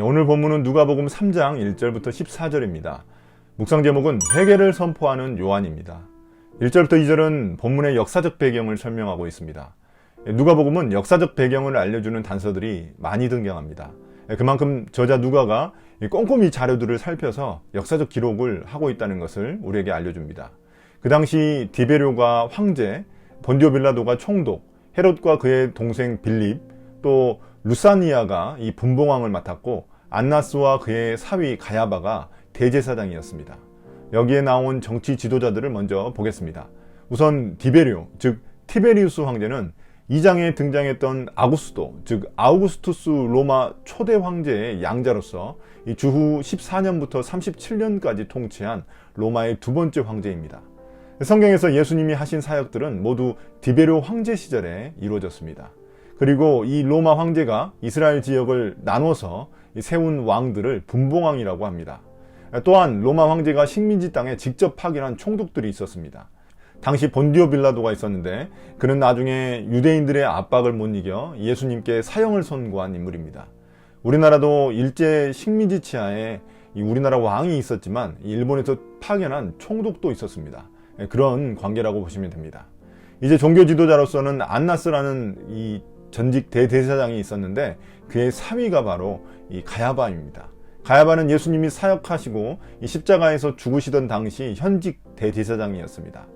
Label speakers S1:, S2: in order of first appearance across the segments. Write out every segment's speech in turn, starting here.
S1: 오늘 본문은 누가복음 3장 1절부터 14절입니다. 묵상 제목은 회개를 선포하는 요한입니다. 1절부터 2절은 본문의 역사적 배경을 설명하고 있습니다. 누가복음은 역사적 배경을 알려주는 단서들이 많이 등장합니다. 그만큼 저자 누가가 꼼꼼히 자료들을 살펴서 역사적 기록을 하고 있다는 것을 우리에게 알려줍니다. 그 당시 디베료가 황제, 본디오 빌라도가 총독, 헤롯과 그의 동생 빌립, 또 루사니아가 이 분봉왕을 맡았고 안나스와 그의 사위 가야바가 대제사장이었습니다. 여기에 나온 정치 지도자들을 먼저 보겠습니다. 우선 디베료, 즉 티베리우스 황제는 2장에 등장했던 아구스도, 즉 아우구스투스 로마 초대 황제의 양자로서 주후 14년부터 37년까지 통치한 로마의 두 번째 황제입니다. 성경에서 예수님이 하신 사역들은 모두 디베료 황제 시절에 이루어졌습니다. 그리고 이 로마 황제가 이스라엘 지역을 나눠서 세운 왕들을 분봉왕이라고 합니다. 또한 로마 황제가 식민지 땅에 직접 파견한 총독들이 있었습니다. 당시 본디오 빌라도가 있었는데 그는 나중에 유대인들의 압박을 못 이겨 예수님께 사형을 선고한 인물입니다. 우리나라도 일제 식민지 치하에 우리나라 왕이 있었지만 일본에서 파견한 총독도 있었습니다. 그런 관계라고 보시면 됩니다. 이제 종교 지도자로서는 안나스라는 이 전직 대제사장이 있었는데 그의 사위가 바로 이 가야바입니다. 가야바는 예수님이 사역하시고 이 십자가에서 죽으시던 당시 현직 대제사장이었습니다.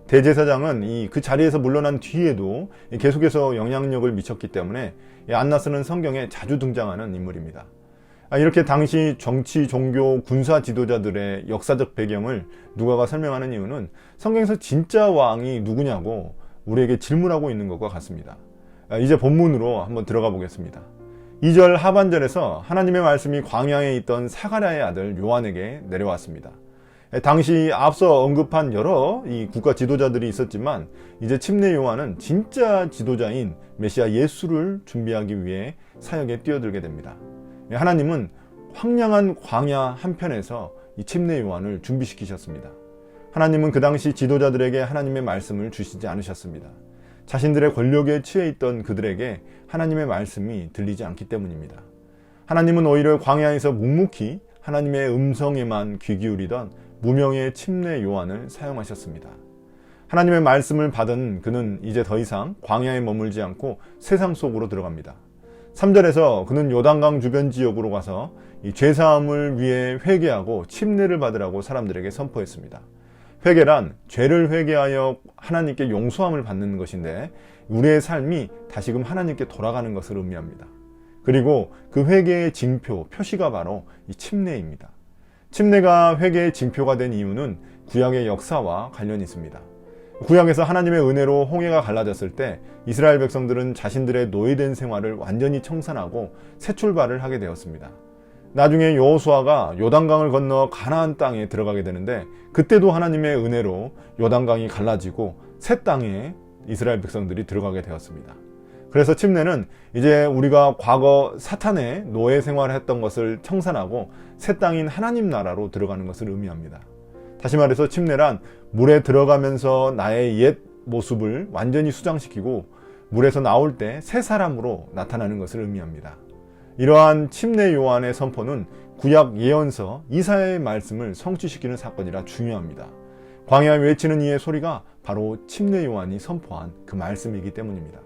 S1: 대제사장은 그 자리에서 물러난 뒤에도 계속해서 영향력을 미쳤기 때문에 안나스는 성경에 자주 등장하는 인물입니다. 이렇게 당시 정치, 종교, 군사 지도자들의 역사적 배경을 누가가 설명하는 이유는 성경에서 진짜 왕이 누구냐고 우리에게 질문하고 있는 것과 같습니다. 이제 본문으로 한번 들어가 보겠습니다. 2절 하반절에서 하나님의 말씀이 광야에 있던 사가랴의 아들 요한에게 내려왔습니다. 당시 앞서 언급한 여러 이 국가 지도자들이 있었지만 이제 침례 요한은 진짜 지도자인 메시아 예수를 준비하기 위해 사역에 뛰어들게 됩니다. 하나님은 황량한 광야 한편에서 이 침례 요한을 준비시키셨습니다. 하나님은 그 당시 지도자들에게 하나님의 말씀을 주시지 않으셨습니다. 자신들의 권력에 취해 있던 그들에게 하나님의 말씀이 들리지 않기 때문입니다. 하나님은 오히려 광야에서 묵묵히 하나님의 음성에만 귀 기울이던 무명의 침례 요한을 사용하셨습니다. 하나님의 말씀을 받은 그는 이제 더 이상 광야에 머물지 않고 세상 속으로 들어갑니다. 3절에서 그는 요단강 주변 지역으로 가서 이 죄사함을 위해 회개하고 침례를 받으라고 사람들에게 선포했습니다. 회개란 죄를 회개하여 하나님께 용서함을 받는 것인데 우리의 삶이 다시금 하나님께 돌아가는 것을 의미합니다. 그리고 그 회개의 징표, 표시가 바로 이 침례입니다. 침례가 회개의 징표가 된 이유는 구약의 역사와 관련이 있습니다. 구약에서 하나님의 은혜로 홍해가 갈라졌을 때 이스라엘 백성들은 자신들의 노예된 생활을 완전히 청산하고 새 출발을 하게 되었습니다. 나중에 여호수아가 요단강을 건너 가나안 땅에 들어가게 되는데 그때도 하나님의 은혜로 요단강이 갈라지고 새 땅에 이스라엘 백성들이 들어가게 되었습니다. 그래서 침례는 이제 우리가 과거 사탄의 노예 생활을 했던 것을 청산하고 새 땅인 하나님 나라로 들어가는 것을 의미합니다. 다시 말해서 침례란 물에 들어가면서 나의 옛 모습을 완전히 수장시키고 물에서 나올 때 새 사람으로 나타나는 것을 의미합니다. 이러한 침례 요한의 선포는 구약 예언서 이사야의 말씀을 성취시키는 사건이라 중요합니다. 광야에 외치는 이의 소리가 바로 침례 요한이 선포한 그 말씀이기 때문입니다.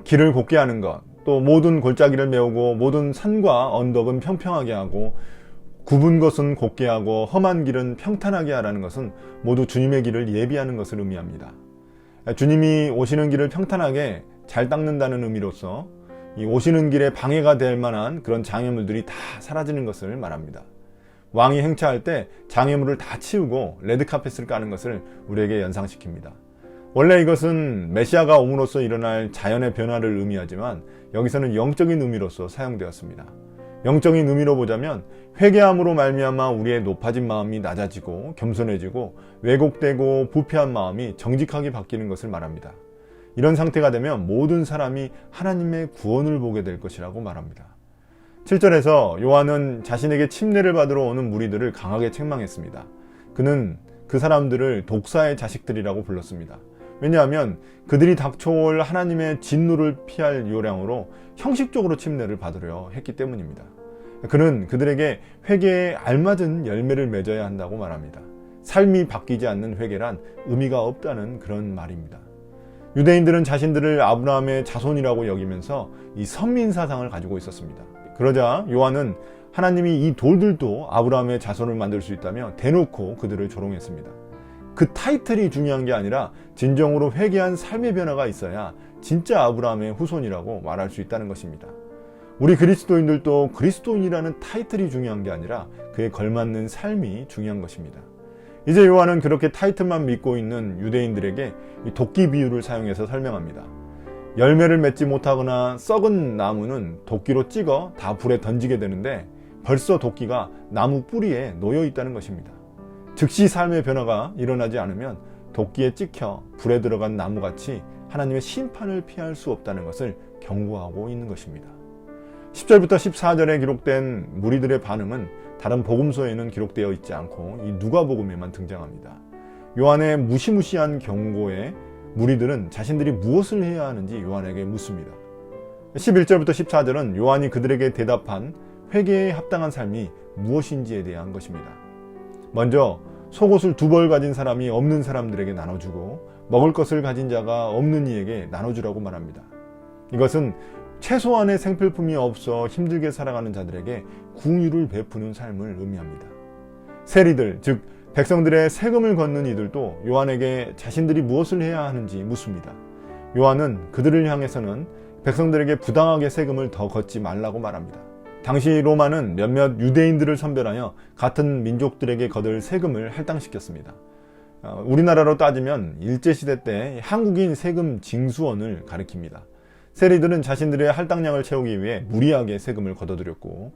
S1: 길을 곱게 하는 것, 또 모든 골짜기를 메우고 모든 산과 언덕은 평평하게 하고 굽은 것은 곱게 하고 험한 길은 평탄하게 하라는 것은 모두 주님의 길을 예비하는 것을 의미합니다. 주님이 오시는 길을 평탄하게 잘 닦는다는 의미로서 이 오시는 길에 방해가 될 만한 그런 장애물들이 다 사라지는 것을 말합니다. 왕이 행차할 때 장애물을 다 치우고 레드카펫을 까는 것을 우리에게 연상시킵니다. 원래 이것은 메시아가 옴으로써 일어날 자연의 변화를 의미하지만 여기서는 영적인 의미로서 사용되었습니다. 영적인 의미로 보자면 회개함으로 말미암아 우리의 높아진 마음이 낮아지고 겸손해지고 왜곡되고 부패한 마음이 정직하게 바뀌는 것을 말합니다. 이런 상태가 되면 모든 사람이 하나님의 구원을 보게 될 것이라고 말합니다. 7절에서 요한은 자신에게 침례를 받으러 오는 무리들을 강하게 책망했습니다. 그는 그 사람들을 독사의 자식들이라고 불렀습니다. 왜냐하면 그들이 닥쳐올 하나님의 진노를 피할 요량으로 형식적으로 침례를 받으려 했기 때문입니다. 그는 그들에게 회개에 알맞은 열매를 맺어야 한다고 말합니다. 삶이 바뀌지 않는 회개란 의미가 없다는 그런 말입니다. 유대인들은 자신들을 아브라함의 자손이라고 여기면서 이 선민 사상을 가지고 있었습니다. 그러자 요한은 하나님이 이 돌들도 아브라함의 자손을 만들 수 있다며 대놓고 그들을 조롱했습니다. 그 타이틀이 중요한 게 아니라 진정으로 회개한 삶의 변화가 있어야 진짜 아브라함의 후손이라고 말할 수 있다는 것입니다. 우리 그리스도인들도 그리스도인이라는 타이틀이 중요한 게 아니라 그에 걸맞는 삶이 중요한 것입니다. 이제 요한은 그렇게 타이틀만 믿고 있는 유대인들에게 이 도끼 비유를 사용해서 설명합니다. 열매를 맺지 못하거나 썩은 나무는 도끼로 찍어 다 불에 던지게 되는데 벌써 도끼가 나무 뿌리에 놓여 있다는 것입니다. 즉시 삶의 변화가 일어나지 않으면 도끼에 찍혀 불에 들어간 나무같이 하나님의 심판을 피할 수 없다는 것을 경고하고 있는 것입니다. 10절부터 14절에 기록된 무리들의 반응은 다른 복음서에는 기록되어 있지 않고 이 누가복음에만 등장합니다. 요한의 무시무시한 경고에 무리들은 자신들이 무엇을 해야 하는지 요한에게 묻습니다. 11절부터 14절은 요한이 그들에게 대답한 회개에 합당한 삶이 무엇인지에 대한 것입니다. 먼저 속옷을 2벌 가진 사람이 없는 사람들에게 나눠주고 먹을 것을 가진 자가 없는 이에게 나눠주라고 말합니다. 이것은 최소한의 생필품이 없어 힘들게 살아가는 자들에게 궁유를 베푸는 삶을 의미합니다. 세리들, 즉 백성들의 세금을 걷는 이들도 요한에게 자신들이 무엇을 해야 하는지 묻습니다. 요한은 그들을 향해서는 백성들에게 부당하게 세금을 더 걷지 말라고 말합니다. 당시 로마는 몇몇 유대인들을 선별하여 같은 민족들에게 거둘 세금을 할당시켰습니다. 우리나라로 따지면 일제시대 때 한국인 세금 징수원을 가리킵니다. 세리들은 자신들의 할당량을 채우기 위해 무리하게 세금을 걷어들였고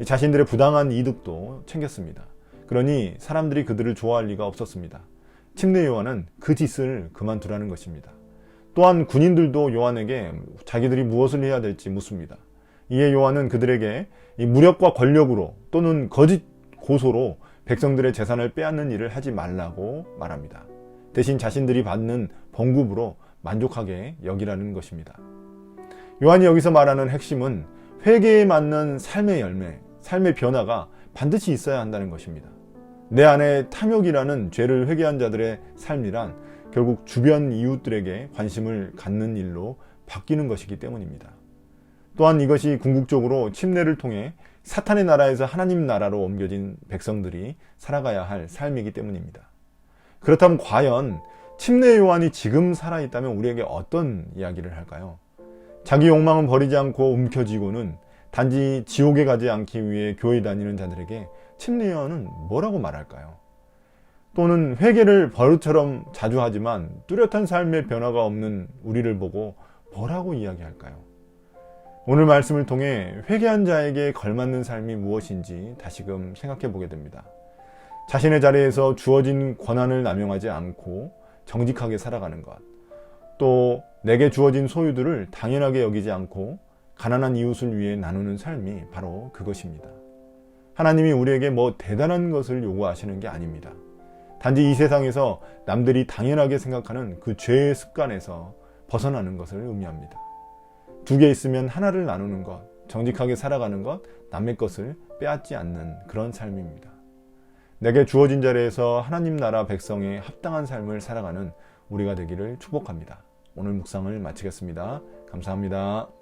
S1: 자신들의 부당한 이득도 챙겼습니다. 그러니 사람들이 그들을 좋아할 리가 없었습니다. 침례 요한은 그 짓을 그만두라는 것입니다. 또한 군인들도 요한에게 자기들이 무엇을 해야 될지 묻습니다. 이에 요한은 그들에게 이 무력과 권력으로 또는 거짓 고소로 백성들의 재산을 빼앗는 일을 하지 말라고 말합니다. 대신 자신들이 받는 봉급으로 만족하게 여기라는 것입니다. 요한이 여기서 말하는 핵심은 회개에 맞는 삶의 열매, 삶의 변화가 반드시 있어야 한다는 것입니다. 내 안에 탐욕이라는 죄를 회개한 자들의 삶이란 결국 주변 이웃들에게 관심을 갖는 일로 바뀌는 것이기 때문입니다. 또한 이것이 궁극적으로 침례를 통해 사탄의 나라에서 하나님 나라로 옮겨진 백성들이 살아가야 할 삶이기 때문입니다. 그렇다면 과연 침례 요한이 지금 살아있다면 우리에게 어떤 이야기를 할까요? 자기 욕망은 버리지 않고 움켜쥐고는 단지 지옥에 가지 않기 위해 교회 다니는 자들에게 침례 요한은 뭐라고 말할까요? 또는 회개를 버릇처럼 자주 하지만 뚜렷한 삶의 변화가 없는 우리를 보고 뭐라고 이야기할까요? 오늘 말씀을 통해 회개한 자에게 걸맞는 삶이 무엇인지 다시금 생각해 보게 됩니다. 자신의 자리에서 주어진 권한을 남용하지 않고 정직하게 살아가는 것, 또 내게 주어진 소유들을 당연하게 여기지 않고 가난한 이웃을 위해 나누는 삶이 바로 그것입니다. 하나님이 우리에게 뭐 대단한 것을 요구하시는 게 아닙니다. 단지 이 세상에서 남들이 당연하게 생각하는 그 죄의 습관에서 벗어나는 것을 의미합니다. 2개 있으면 하나를 나누는 것, 정직하게 살아가는 것, 남의 것을 빼앗지 않는 그런 삶입니다. 내게 주어진 자리에서 하나님 나라 백성의 합당한 삶을 살아가는 우리가 되기를 축복합니다. 오늘 묵상을 마치겠습니다. 감사합니다.